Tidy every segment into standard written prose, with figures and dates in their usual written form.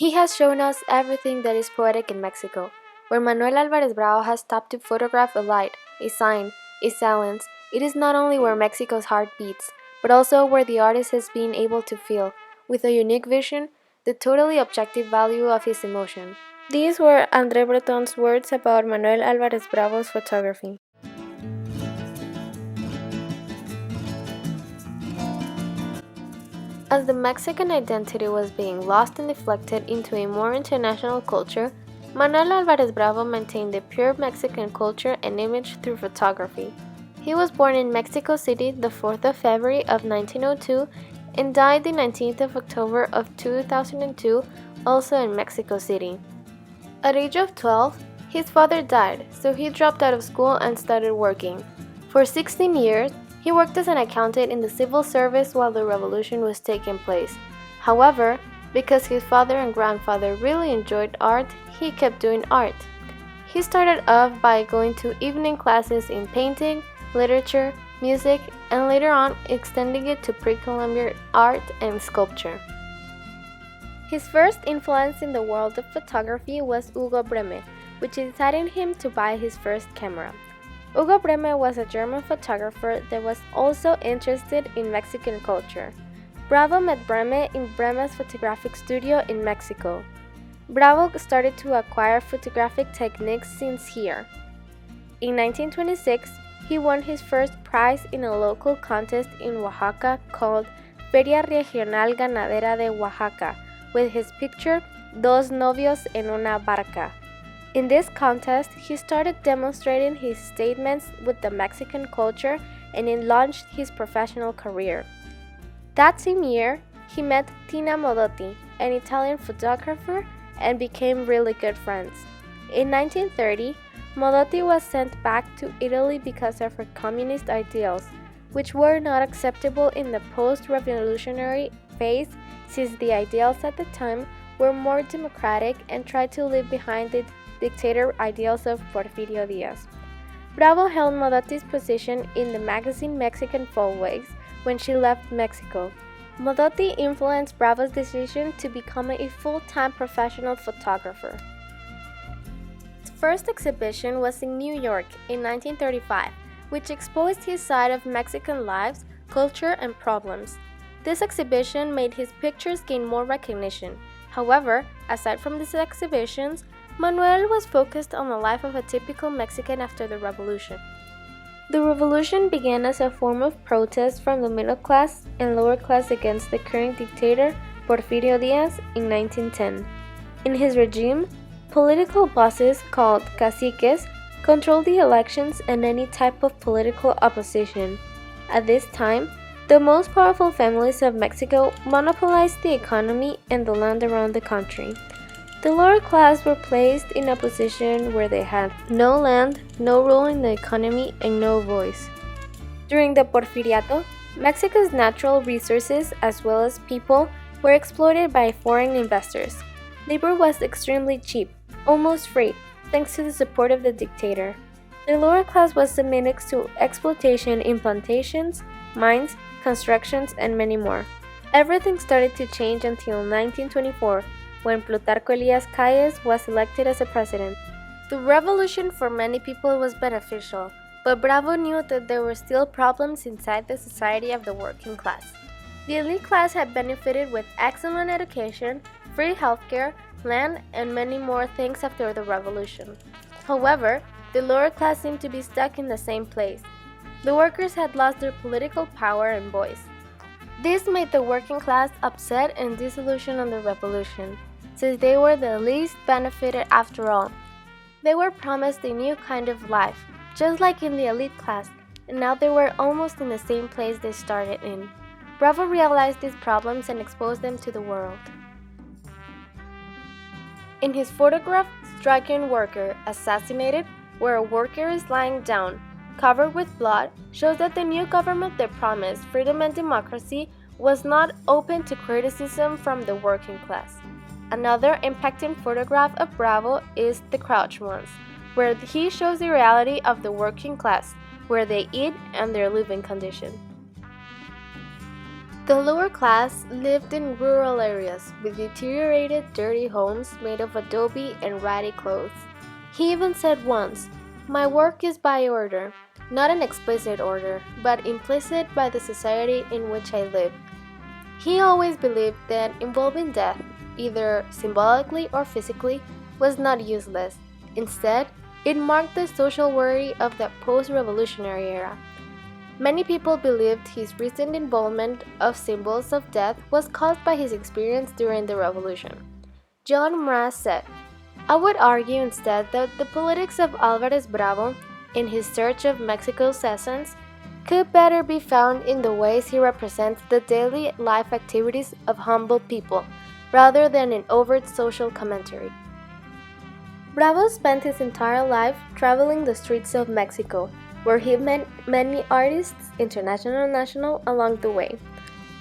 He has shown us everything that is poetic in Mexico, where Manuel Alvarez Bravo has stopped to photograph a light, a sign, a silence. It is not only where Mexico's heart beats, but also where the artist has been able to feel, with a unique vision, the totally objective value of his emotion. These were André Breton's words about Manuel Alvarez Bravo's photography. As the Mexican identity was being lost and deflected into a more international culture, Manuel Alvarez Bravo maintained the pure Mexican culture and image through photography. He was born in Mexico City the 4th of February of 1902 and died the 19th of October of 2002, also in Mexico City. At age of 12, his father died, so he dropped out of school and started working. For 16 years, he worked as an accountant in the civil service while the revolution was taking place. However, because his father and grandfather really enjoyed art, he kept doing art. He started off by going to evening classes in painting, literature, music, and later on extending it to pre-Columbian art and sculpture. His first influence in the world of photography was Hugo Breme, which decided him to buy his first camera. Hugo Breme was a German photographer that was also interested in Mexican culture. Bravo met Breme in Breme's photographic studio in Mexico. Bravo started to acquire photographic techniques since here. In 1926, he won his first prize in a local contest in Oaxaca called Feria Regional Ganadera de Oaxaca, with his picture Dos Novios en una Barca. In this contest, he started demonstrating his statements with the Mexican culture and it launched his professional career. That same year, he met Tina Modotti, an Italian photographer, and became really good friends. In 1930, Modotti was sent back to Italy because of her communist ideals, which were not acceptable in the post-revolutionary phase since the ideals at the time were more democratic and tried to leave behind the dictator ideals of Porfirio Diaz. Bravo held Modotti's position in the magazine Mexican Folkways when she left Mexico. Modotti influenced Bravo's decision to become a full-time professional photographer. His first exhibition was in New York in 1935, which exposed his side of Mexican lives, culture, and problems. This exhibition made his pictures gain more recognition. However, aside from these exhibitions, Manuel was focused on the life of a typical Mexican after the revolution. The revolution began as a form of protest from the middle class and lower class against the current dictator Porfirio Diaz in 1910. In his regime, political bosses called caciques controlled the elections and any type of political opposition. At this time, the most powerful families of Mexico monopolized the economy and the land around the country. The lower class were placed in a position where they had no land, no role in the economy, and no voice. During the Porfiriato, Mexico's natural resources as well as people were exploited by foreign investors. Labor was extremely cheap, almost free, thanks to the support of the dictator. The lower class was submitted to exploitation in plantations, mines, constructions, and many more. Everything started to change until 1924, when Plutarco Elias Calles was elected as a president. The revolution for many people was beneficial, but Bravo knew that there were still problems inside the society of the working class. The elite class had benefited with excellent education, free healthcare, land, and many more things after the revolution. However, the lower class seemed to be stuck in the same place. The workers had lost their political power and voice. This made the working class upset and disillusioned on the revolution, since they were the least benefited after all. They were promised a new kind of life, just like in the elite class, and now they were almost in the same place they started in. Bravo realized these problems and exposed them to the world. In his photograph, Striking Worker Assassinated, where a worker is lying down, covered with blood, shows that the new government that promised freedom and democracy was not open to criticism from the working class. Another impacting photograph of Bravo is The Crouched Ones, where he shows the reality of the working class, where they eat and their living condition. The lower class lived in rural areas with deteriorated, dirty homes made of adobe and ratty clothes. He even said once, "My work is by order, not an explicit order, but implicit by the society in which I live." He always believed that involving death, either symbolically or physically, was not useless. Instead, it marked the social worry of the post-revolutionary era. Many people believed his recent involvement of symbols of death was caused by his experience during the revolution. John Mraz said, "I would argue instead that the politics of Alvarez Bravo, in his search of Mexico's essence, could better be found in the ways he represents the daily life activities of humble people, rather than in overt social commentary." Bravo spent his entire life traveling the streets of Mexico, where he met many artists, international and national, along the way.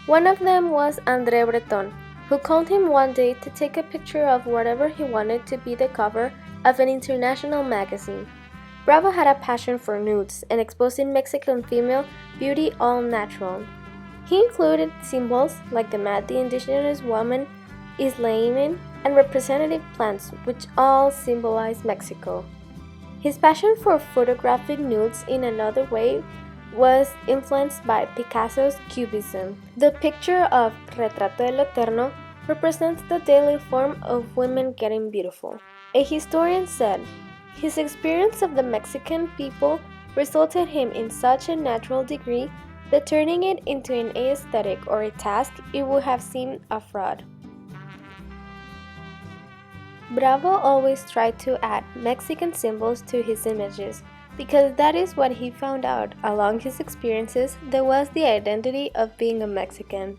One of them was André Breton, who called him one day to take a picture of whatever he wanted to be the cover of an international magazine. Bravo had a passion for nudes and exposing Mexican female beauty all natural. He included symbols like the mat the indigenous woman is laying in and representative plants, which all symbolize Mexico. His passion for photographing nudes in another way was influenced by Picasso's Cubism. The picture of Retrato del Eterno represents the daily form of women getting beautiful. A historian said, "His experience of the Mexican people resulted him in such a natural degree that turning it into an aesthetic or a task, it would have seemed a fraud." Bravo always tried to add Mexican symbols to his images, because that is what he found out along his experiences that was the identity of being a Mexican.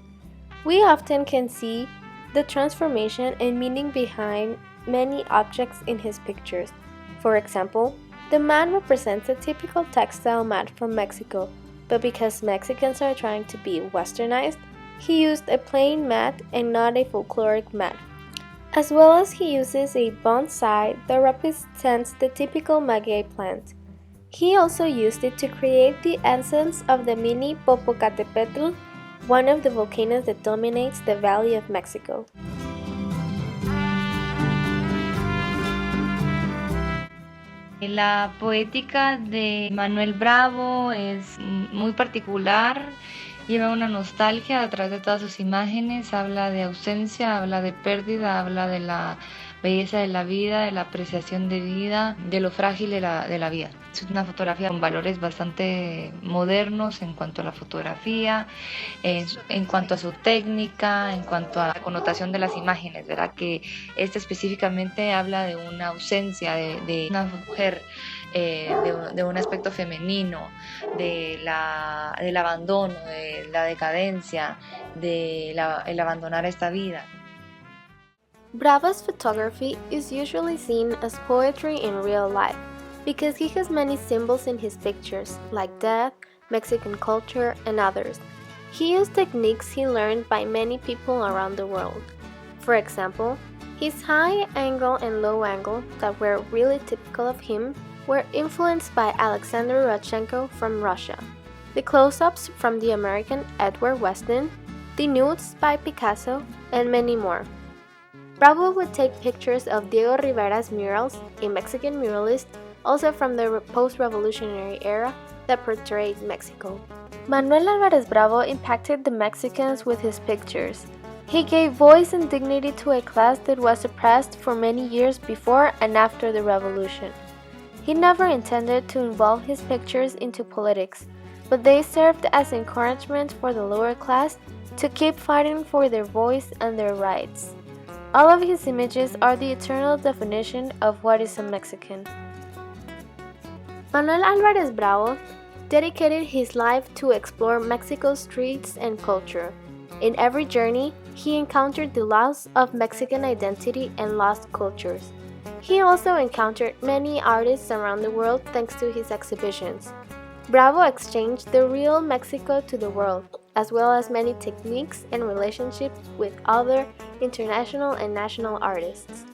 We often can see the transformation and meaning behind many objects in his pictures. For example, the man represents a typical textile mat from Mexico, but because Mexicans are trying to be westernized, he used a plain mat and not a folkloric mat. As well as he uses a bonsai that represents the typical maguey plant. He also used it to create the essence of the mini Popocatépetl, one of the volcanoes that dominates the Valley of Mexico. La poética de Manuel Bravo es muy particular, lleva una nostalgia a través de todas sus imágenes, habla de ausencia, habla de pérdida, habla de la belleza de la vida, de la apreciación de vida, de lo frágil de la vida. Es una fotografía con valores bastante modernos en cuanto a la fotografía, en cuanto a su técnica, en cuanto a la connotación de las imágenes, ¿verdad? Que específicamente habla de una ausencia, de una mujer, de un aspecto femenino, del abandono, de la decadencia, el abandonar esta vida. Bravo's photography is usually seen as poetry in real life because he has many symbols in his pictures, like death, Mexican culture, and others. He used techniques he learned by many people around the world. For example, his high angle and low angle that were really typical of him were influenced by Alexander Rodchenko from Russia, the close-ups from the American Edward Weston, the nudes by Picasso, and many more. Bravo would take pictures of Diego Rivera's murals, a Mexican muralist, also from the post-revolutionary era that portrayed Mexico. Manuel Alvarez Bravo impacted the Mexicans with his pictures. He gave voice and dignity to a class that was oppressed for many years before and after the revolution. He never intended to involve his pictures into politics, but they served as encouragement for the lower class to keep fighting for their voice and their rights. All of his images are the eternal definition of what is a Mexican. Manuel Alvarez Bravo dedicated his life to explore Mexico's streets and culture. In every journey, he encountered the loss of Mexican identity and lost cultures. He also encountered many artists around the world thanks to his exhibitions. Bravo exchanged the real Mexico to the world, as well as many techniques and relationships with other international and national artists.